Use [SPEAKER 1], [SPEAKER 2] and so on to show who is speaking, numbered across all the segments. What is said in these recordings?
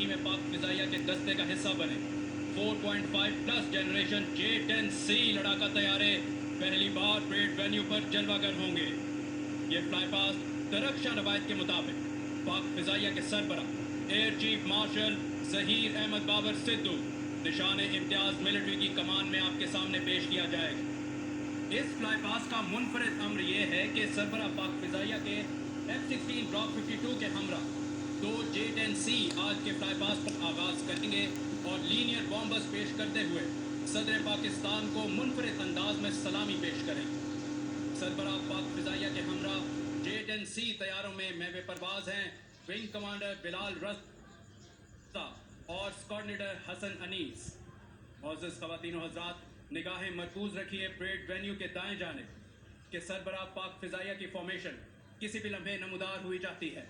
[SPEAKER 1] में पाक फिजाइया के दस्ते का हिस्सा बने। 4.5 प्लस जनरेशन J-10C लड़ाका तैयारे पहली बार परेड वेन्यू पर जलवागर होंगे। ये फ्लाई पास्ट तरक्शा रवायत के मुताबिक पाक फिजाइया के सरबरा air chief marshal Zaheer Ahmed Babar Sidhu निशान इम्तियाज मिलिट्री की कमान में आपके सामने पेश किया जाएगा। इस फ्लाई पास्ट का मुनफरिद अम्र यह है कि सरबरा पाक फिजाइया के F-16 ब्लॉक 52 के हमरा दो J-10C आज के फ्लाई पास्ट पर आगाज करेंगे और लीनियर बॉम्बर्स पेश करते हुए सदर पाकिस्तान को मुनफरिद अंदाज में सलामी पेश करेंगे। सरबरा पाक फिजाइया के हमरा J-10C तैयारों में महवे परवाज हैं विंग कमांडर बिलाल रज़ा और स्क्वाड लीडर हसन अनीस। मोअज़्ज़िज़ ख़वातीन व हज़रात, निगाहें मरकूज रखिए परेड वेन्यू के दाएं जानिब के सरबरा पाक फिजाइया की फॉर्मेशन किसी भी लम्हे नमूदार हुई जाती है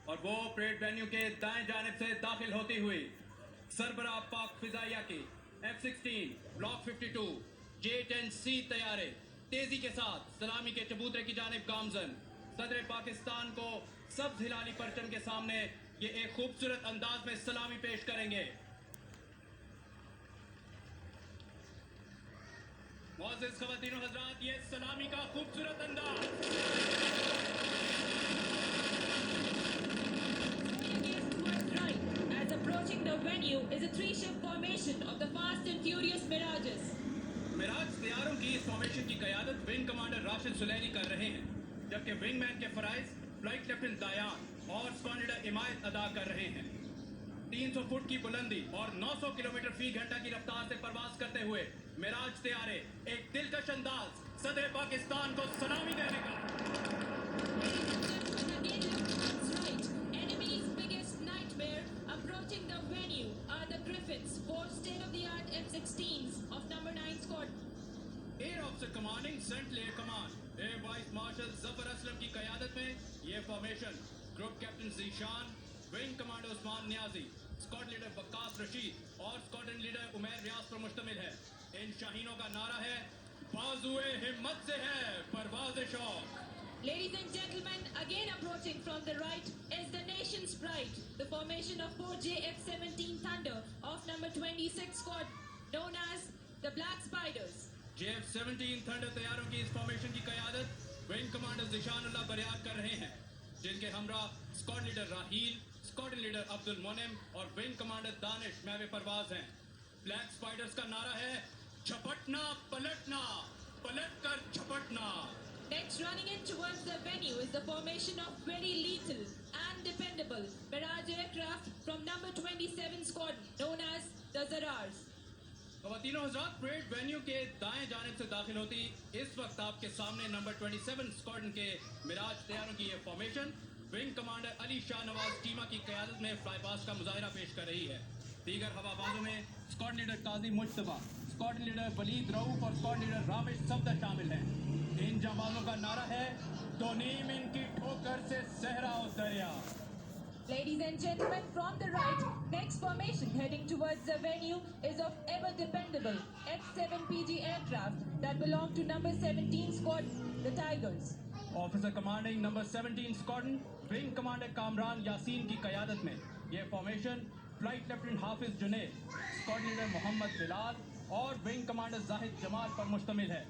[SPEAKER 1] और वो परेड वेन्यू के दाएं जानिब से दाखिल होती हुई सरबरा पाक फिजाइया की F-16 ब्लॉक 52 J-10C तैयारे तेजी के साथ सलामी के चबूतरे की जानिब गामजन सदर पाकिस्तान को सब्ज हिलाली परचम के सामने ये एक खूबसूरत अंदाज में सलामी पेश करेंगे। मुअज़्ज़िज़ ख़वातीन व हज़रात, ये सलामी का खूबसूरत अंदाज
[SPEAKER 2] as approaching the venue is a three-ship formation of the Fast and Furious Mirages.
[SPEAKER 1] Miraj तैयारों की इस फॉर्मेशन की क़यादत विंग कमांडर राशिद सुलैनी कर रहे हैं, जबकि विंगमैन के फराइज फ्लाइट लेफ्टिनेंट दायान और स्क्वाड लीडर इमायत अदा कर रहे हैं। 300 फुट की बुलंदी और 900 किलोमीटर फी घंटा की रफ्तार से परवाज करते हुए मिराज तैयारे एक दिलकश अंदाज सदर पाकिस्तान को सलामी देने का।
[SPEAKER 2] Enemy's biggest nightmare approaching the venue are the Griffins, 4 state-of-the-art F-16s of number 9 squad.
[SPEAKER 1] Air officer commanding central air command air vice marshal Zafar Aslam की क़यादत में ये formation group captain Zeeshan, wing commander Usman Niazi, squad leader Waqas Rashid और स्क्वाड्रन लीडर उमैर रियाज पर मुश्तमिल है। इन शाहीनों का नारा है बाजुए हिम्मत से है परवाज़ शौक।
[SPEAKER 2] Ladies and gentlemen, again approaching from the right is the nation's pride, the formation of 4 JF-17 Thunder of number 26 squad, known as the Black Spiders.
[SPEAKER 1] JF-17 thunder तैयारों की इस फॉर्मेशन की क़यादत विंग कमांडर ज़िशानुल्लाह बरियार कर रहे हैं, जिनके हमरा स्क्वाड लीडर राहील, स्क्वाड लीडर अब्दुल मोनेम और विंग कमांडर दानिश महवे परवाज हैं। ब्लैक स्पाइडर्स का नारा है झपटना पलटना, पलट कर झपटना।
[SPEAKER 2] Next, running in towards the venue is the formation of very lethal and dependable Mirage aircraft from number 27 squad, known as the Zarars.
[SPEAKER 1] ख़वातीनो Hazrat, parade venue के दाएं जानिब से दाखिल होती इस वक्त आपके सामने नंबर 27 स्क्वाड्रन के मिराज तैयारों की ये formation wing commander Ali Shah Nawaz टीमा की क़यादत में फ्लाई पास्ट का मुजाहिरा पेश कर रही है। दीगर हवाबाजों में स्क्वाड लीडर काजी मुश्तबा, स्क्वाड लीडर वलीद रऊफ और स्क्वाड लीडर रामिश सफदर शामिल हैं। इन जवानों का नारा है तो नीम इनकी ठोकर से सहरा दरिया।
[SPEAKER 2] Ladies and gentlemen, from the right, next formation heading towards the venue is of ever dependable F-7PG aircraft that belong to number 17 squad, the Tigers.
[SPEAKER 1] Officer commanding number 17 squadron wing commander Kamran Yasin की क़यादत में यह formation flight lieutenant हाफिज Junaid, squad leader Mohammad Bilal और wing commander Zahid Jamal पर मुश्तमिल है।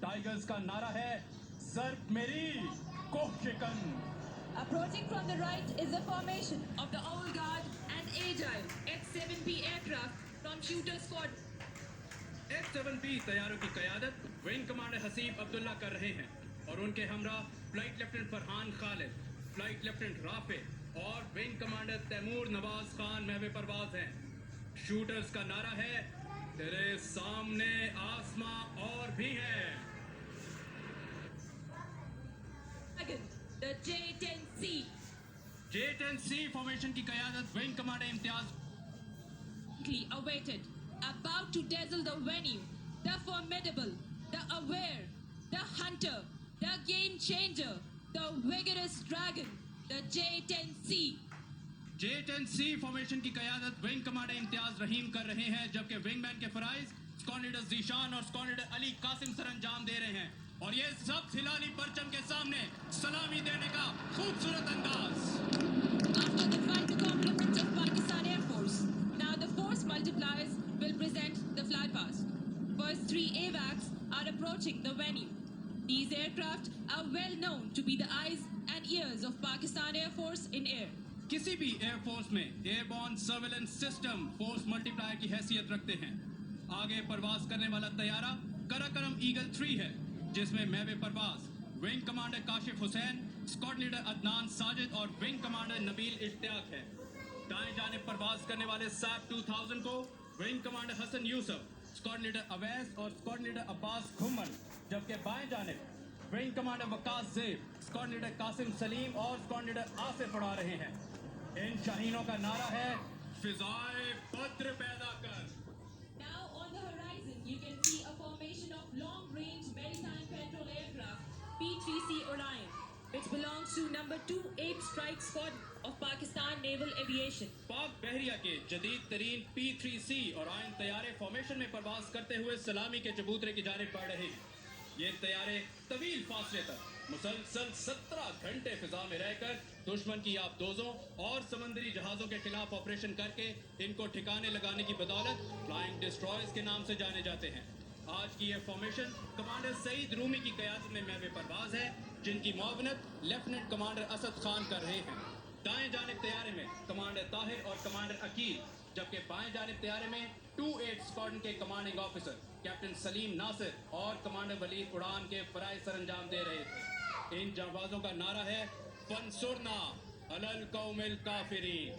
[SPEAKER 1] Tigers का नारा है ज़र्ब मेरी कोह शिकन।
[SPEAKER 2] Approaching from the right is the formation of the old guard and agile F-7P aircraft from Shooter Squad.
[SPEAKER 1] F-7P तैयारों की क़यादत विंग कमांडर हसीब अब्दुल्ला कर रहे हैं और उनके हमरा flight lieutenant Farhan Khalid, flight lieutenant Rafe और विंग कमांडर तैमूर नवाज खान महवे परवाज हैं। शूटर्स का नारा है तेरे सामने आसमां और भी है।
[SPEAKER 2] The J-10C.
[SPEAKER 1] J-10C फॉर्मेशन की क़यादत wing commander Imtiaz
[SPEAKER 2] Awaited, about to dazzle the venue, the formidable, the aware, the hunter, the game changer, the vigorous dragon, the J-10C.
[SPEAKER 1] J-10C formation की क़यादत विंग कमांडर इम्तियाज रहीम कर रहे हैं, जबकि विंगमैन के फराइज squad leader Zeeshan और squad leader Ali Qasim sir अंजाम दे रहे हैं और ये सब हिलाली परचम के सामने सलामी देने का खूबसूरत अंदाज।
[SPEAKER 2] after the fighter complement of Pakistan Air Force. Now the force multipliers will present the flypast. First three AWACS are approaching the venue. These aircraft are well known to be the eyes and ears of Pakistan Air Force in air.
[SPEAKER 1] किसी भी air force में airborne surveillance system force multiplier की हैसियत रखते हैं। आगे परवाज करने वाला तैयारा कराकरम ईगल 3 है, जिसमें महवे परवाज wing commander Kashif Hussain, squad leader Adnan Sajid और विंग कमांडर नबील इश्तियाक है। दाएं जानिब परवाज करने वाले सैप 2000 को wing commander Hassan Yusuf, squad leader Awais और स्क्वाड लीडर अब्बास घुम्मन, जबकि बाएं जानिब विंग कमांडर वकास जेब, स्क्वाड लीडर कासिम सलीम और स्क्वाड लीडर आसिफ उड़ा रहे हैं। इन शाहीनों का नारा है फिजाए बद्र पैदा कर।
[SPEAKER 2] Now on the horizon you can see a formation of long-range maritime patrol aircraft P-3C Orion, which belongs to number 2 Ape Strike Squad of Pakistan Naval Aviation.
[SPEAKER 1] पाक बहरिया के जदीद तरीन P-3C ओरायन तैयारे फॉर्मेशन में परवाज करते हुए सलामी के चबूतरे की जानिब बढ़ रहे हैं। ये तैयारे तवील फासले तक मुसलसल 17 घंटे फिजा में रहकर दुश्मन की आबदोजों और समंदरी जहाजों के खिलाफ ऑपरेशन करके इनको ठिकाने लगाने की बदौलत फ्लाइंग डिस्ट्रॉयर्स के नाम से जाने जाते हैं। आज की यह फॉर्मेशन कमांडर सईद रूमी की क़यादत में महवे परवाज है, जिनकी मुआवनत लेफ्टिनेंट कमांडर असद खान कर रहे हैं। दाएं जानिब तैयारे में कमांडर ताहिर और कमांडर अकील, जबकि बाएं जानिब तैयारे में 2-8 स्क्वाड्रन के commanding officer captain Salim Nasir और कमांडर वलीद उड़ान के फराइज सरंजाम दे रहे थे। इन जाबाजों का नारा है फंसुरना अलल कौमिल काफिरीन।